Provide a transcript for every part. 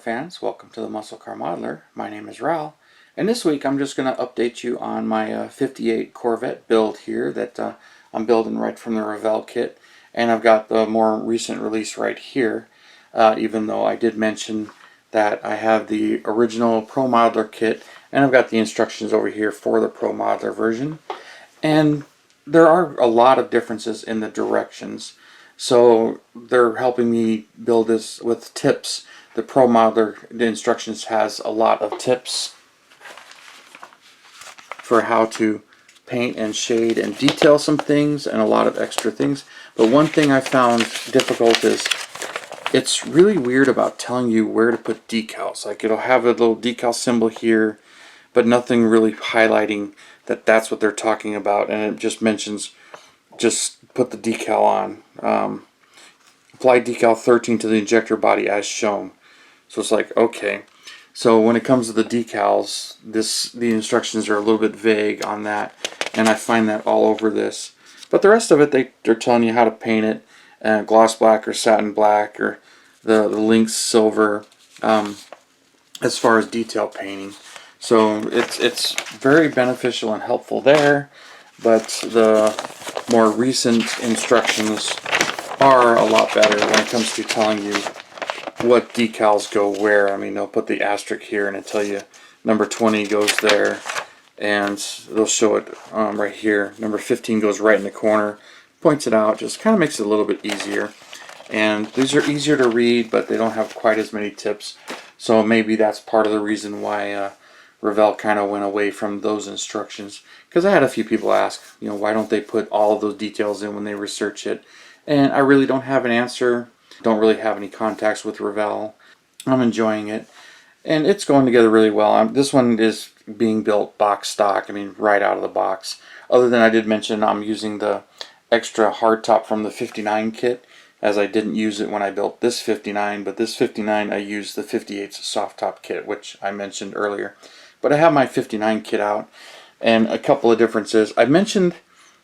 fans, welcome to the Muscle Car Modeler. My name is Revell, and this week I'm just going to update you on my 58 Corvette build here that I'm building right from the Revell kit. And I've got the more recent release right here, even though I did mention that I have the original Pro Modeler kit, and I've got the instructions over here for the Pro Modeler version. And there are a lot of differences in the directions. So they're helping me build this with tips. The Pro Modeler, the instructions has a lot of tips for how to paint and shade and detail some things, and a lot of extra things. But one thing I found difficult is it's really weird about telling you where to put decals. Like, it'll have a little decal symbol here, but nothing really highlighting that that's what they're talking about, and it just mentions just put the decal on. Apply decal 13 to the injector body as shown. So it's like, okay. So when it comes to the decals, the instructions are a little bit vague on that, and I find that all over this. But the rest of it, they're telling you how to paint it, gloss black or satin black or the lynx silver, as far as detail painting. So it's very beneficial and helpful there. But the more recent instructions are a lot better when it comes to telling you what decals go where. I mean, they'll put the asterisk here and it'll tell you number 20 goes there, and they'll show it right here. Number 15 goes right in the corner, points it out, just kind of makes it a little bit easier. And these are easier to read, but they don't have quite as many tips. So maybe that's part of the reason why Revell kind of went away from those instructions, because I had a few people ask, you know, why don't they put all of those details in when they research it? And I really don't have an answer. Don't really have any contacts with Revell. I'm enjoying it, and it's going together really well. This one is being built box stock, I mean right out of the box. Other than I did mention I'm using the extra hardtop from the 59 kit, as I didn't use it when I built this 59, but this 59 I used the 58's soft top kit, which I mentioned earlier. But I have my 59 kit out, and a couple of differences. I mentioned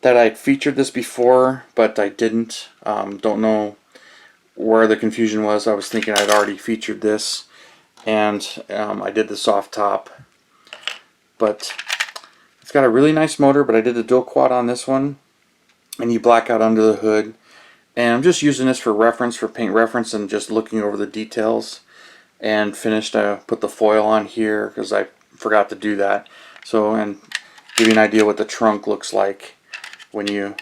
that I'd featured this before, but I didn't. Don't know where the confusion was. I was thinking I'd already featured this, and I did the soft top. But it's got a really nice motor, but I did the dual quad on this one, and you black out under the hood. And I'm just using this for reference, for paint reference, and just looking over the details. And finished, I put the foil on here because I forgot to do that. So, and give you an idea what the trunk looks like when you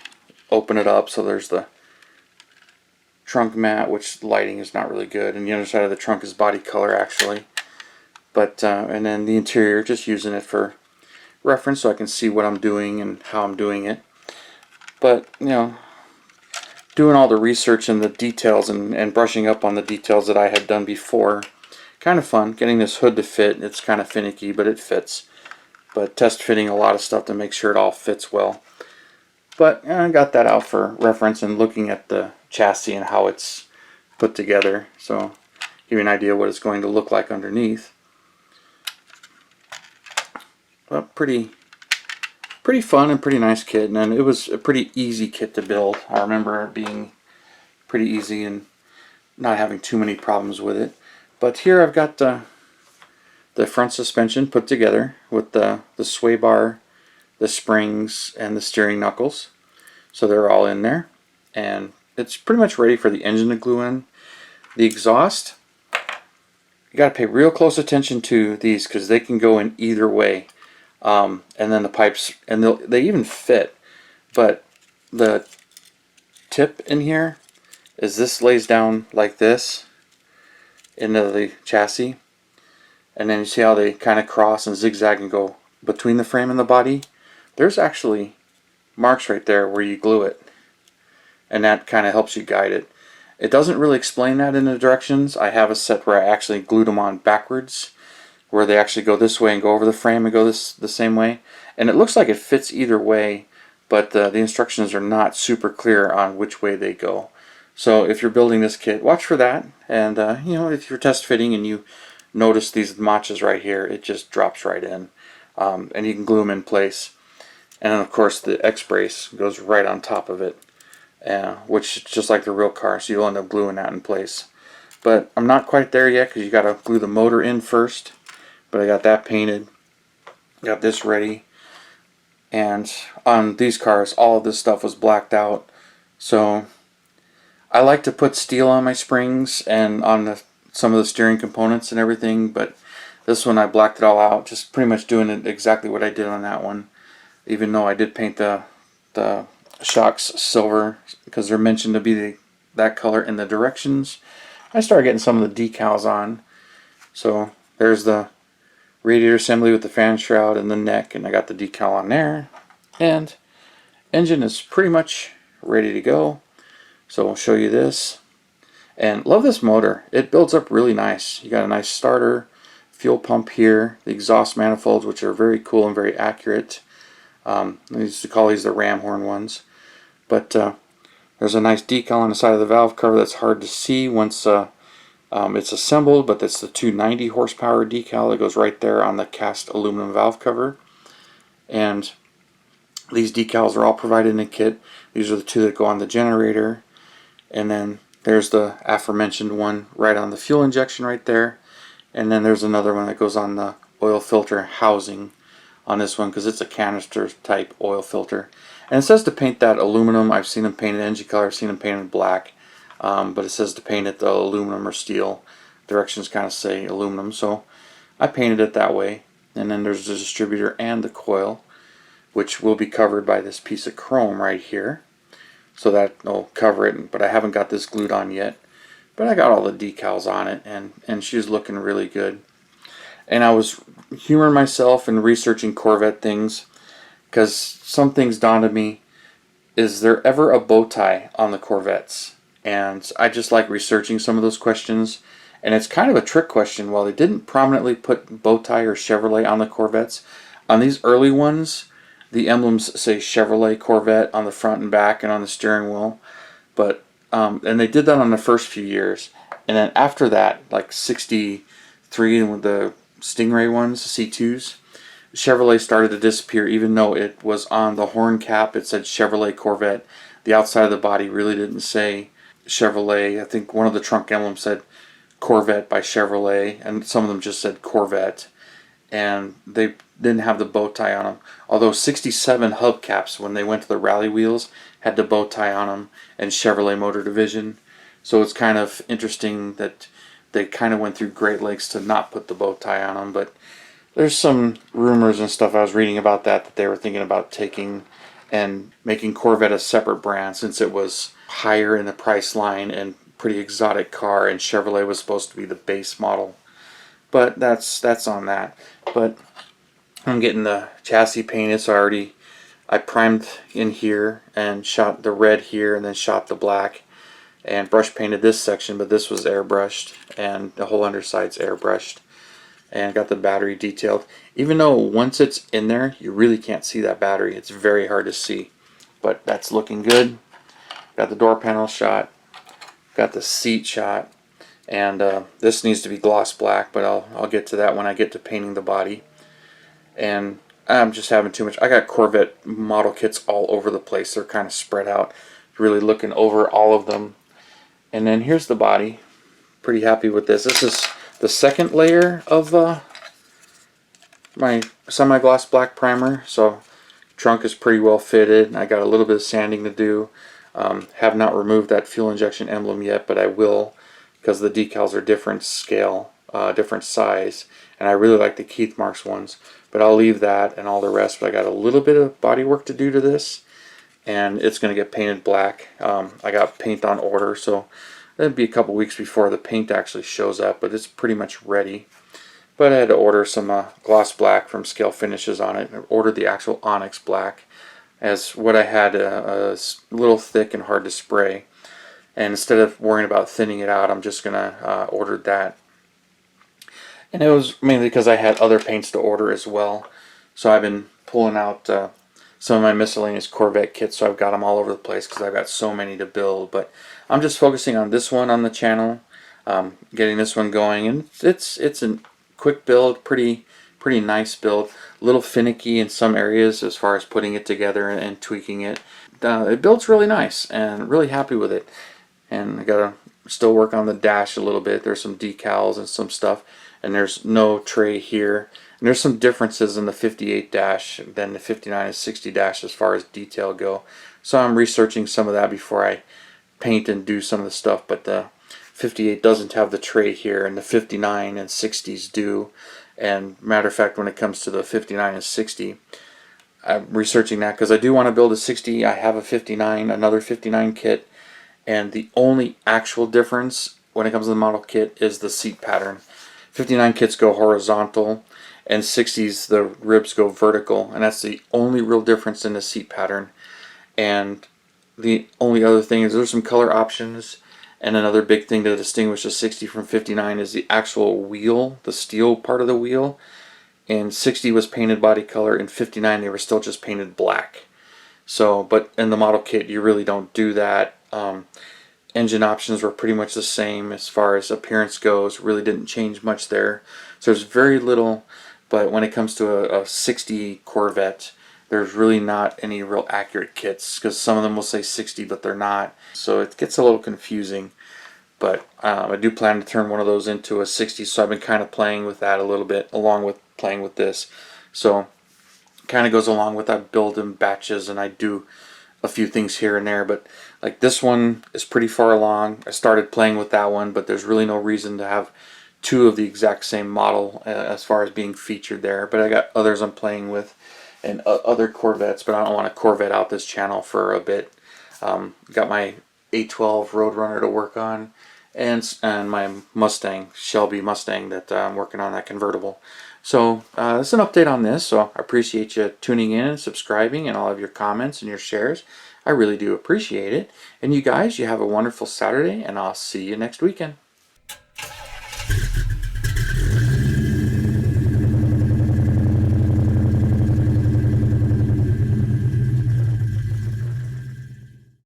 open it up. So there's the trunk mat, which lighting is not really good, and the other side of the trunk is body color actually. But and then the interior, just using it for reference so I can see what I'm doing and how I'm doing it. But you know, doing all the research and the details and brushing up on the details that I had done before. Kind of fun getting this hood to fit. It's kind of finicky, but it fits. But test fitting a lot of stuff to make sure it all fits well. But I got that out for reference and looking at the chassis and how it's put together. So give you an idea what it's going to look like underneath. But pretty fun and pretty nice kit, and it was a pretty easy kit to build. I remember it being pretty easy and not having too many problems with it. But here I've got the front suspension put together with the sway bar, the springs, and the steering knuckles. So they're all in there, and it's pretty much ready for the engine to glue in. The exhaust, you got to pay real close attention to these because they can go in either way. And then the pipes, and they even fit. But the tip in here is this lays down like this into the chassis, and then you see how they kind of cross and zigzag and go between the frame and the body. There's actually marks right there where you glue it, and that kind of helps you guide it. It doesn't really explain that in the directions. I have a set where I actually glued them on backwards, where they actually go this way and go over the frame and go the same way, and it looks like it fits either way, but the instructions are not super clear on which way they go. So if you're building this kit, watch for that. And you know, if you're test fitting and you notice these notches right here, it just drops right in, and you can glue them in place. And then of course the X-brace goes right on top of it, which is just like the real car, so you'll end up gluing that in place. but I'm not quite there yet because you got to glue the motor in first. But I got that painted, got this ready, and on these cars all of this stuff was blacked out. So I like to put steel on my springs and on some of the steering components and everything, but this one I blacked it all out, just pretty much doing it exactly what I did on that one, even though I did paint the shocks silver because they're mentioned to be that color in the directions. I started getting some of the decals on. So there's the radiator assembly with the fan shroud and the neck, and I got the decal on there. And engine is pretty much ready to go. So I'll show you this. And love this motor. It builds up really nice. You got a nice starter, fuel pump here, the exhaust manifolds, which are very cool and very accurate. I used to call these the ram horn ones. But there's a nice decal on the side of the valve cover that's hard to see once it's assembled, but that's the 290 horsepower decal that goes right there on the cast aluminum valve cover. And these decals are all provided in a kit. These are the two that go on the generator. And then there's the aforementioned one right on the fuel injection right there. And then there's another one that goes on the oil filter housing on this one because it's a canister type oil filter. And it says to paint that aluminum. I've seen them painted engine color, I've seen them painted black. But it says to paint it the aluminum or steel. Directions kind of say aluminum, so I painted it that way. And then there's the distributor and the coil, which will be covered by this piece of chrome right here. So that will cover it, but I haven't got this glued on yet. But I got all the decals on it, and she's looking really good. And I was humoring myself and researching Corvette things, because some things dawned on me. Is there ever a bow tie on the Corvettes? And I just like researching some of those questions. And it's kind of a trick question. While they didn't prominently put bow tie or Chevrolet on the Corvettes, on these early ones, the emblems say Chevrolet Corvette on the front and back and on the steering wheel. But and they did that on the first few years. And then after that, like 63 with the Stingray ones, C2s, Chevrolet started to disappear, even though it was on the horn cap. It said Chevrolet Corvette. The outside of the body really didn't say Chevrolet. I think one of the trunk emblems said Corvette by Chevrolet, and some of them just said Corvette. And they didn't have the bow tie on them. Although 67 hubcaps, when they went to the rally wheels, had the bow tie on them, and Chevrolet Motor Division. So it's kind of interesting that they kind of went through great lengths to not put the bow tie on them. But there's some rumors and stuff I was reading about that they were thinking about taking and making Corvette a separate brand, since it was higher in the price line and pretty exotic car, and Chevrolet was supposed to be the base model. But that's on that. But I'm getting the chassis painted, so I primed in here and shot the red here and then shot the black and brush painted this section, but this was airbrushed and the whole underside's airbrushed, and got the battery detailed. Even though once it's in there, you really can't see that battery. It's very hard to see, but that's looking good. Got the door panel shot, got the seat shot, and this needs to be gloss black, but I'll get to that when I get to painting the body. And I'm just having too much. I got Corvette model kits all over the place. They're kind of spread out. Really looking over all of them. And then here's the body. Pretty happy with this. This is the second layer of my semi-gloss black primer. So trunk is pretty well fitted. I got a little bit of sanding to do. Have not removed that fuel injection emblem yet, but I will, because the decals are different scale, different size, and I really like the Keith Marks ones. But I'll leave that and all the rest. But I got a little bit of body work to do to this, and it's going to get painted black. I got paint on order, so it'll be a couple weeks before the paint actually shows up, but it's pretty much ready. But I had to order some gloss black from Scale Finishes on it. I ordered the actual Onyx black, as what I had a little thick and hard to spray. And instead of worrying about thinning it out, I'm just going to order that. And it was mainly because I had other paints to order as well. So I've been pulling out some of my miscellaneous Corvette kits, so I've got them all over the place because I've got so many to build. But I'm just focusing on this one on the channel, getting this one going. And it's a quick build, pretty nice build. A little finicky in some areas as far as putting it together and tweaking it. It builds really nice, and really happy with it. And I got a still work on the dash a little bit. There's some decals and some stuff, and there's no tray here. And there's some differences in the 58 dash than the 59 and 60 dash as far as detail go. So I'm researching some of that before I paint and do some of the stuff. But the 58 doesn't have the tray here, and the 59 and 60s do. And matter of fact, when it comes to the 59 and 60, I'm researching that because I do want to build a 60. I have a 59, another 59 kit, and the only actual difference when it comes to the model kit is the seat pattern. 59 kits go horizontal, and 60s the ribs go vertical, and that's the only real difference in the seat pattern. And the only other thing is there's some color options, and another big thing to distinguish the 60 from 59 is the actual wheel, the steel part of the wheel. And 60 was painted body color, and 59 they were still just painted black. So, but in the model kit you really don't do that. Engine options were pretty much the same as far as appearance goes. Really didn't change much there. So there's very little, but when it comes to a 60 Corvette, there's really not any real accurate kits, because some of them will say 60 but they're not. So it gets a little confusing. But I do plan to turn one of those into a 60, so I've been kind of playing with that a little bit along with playing with this. So kind of goes along with, I build in batches and I do a few things here and there. But like this one is pretty far along. I started playing with that one, but there's really no reason to have two of the exact same model as far as being featured there. But I got others I'm playing with, and other Corvettes, but I don't want to Corvette out this channel for a bit. Got my 812 Roadrunner to work on, and my Mustang, Shelby Mustang, that I'm working on, that convertible. So it's an update on this, so I appreciate you tuning in and subscribing and all of your comments and your shares. I really do appreciate it. And you guys, you have a wonderful Saturday, and I'll see you next weekend.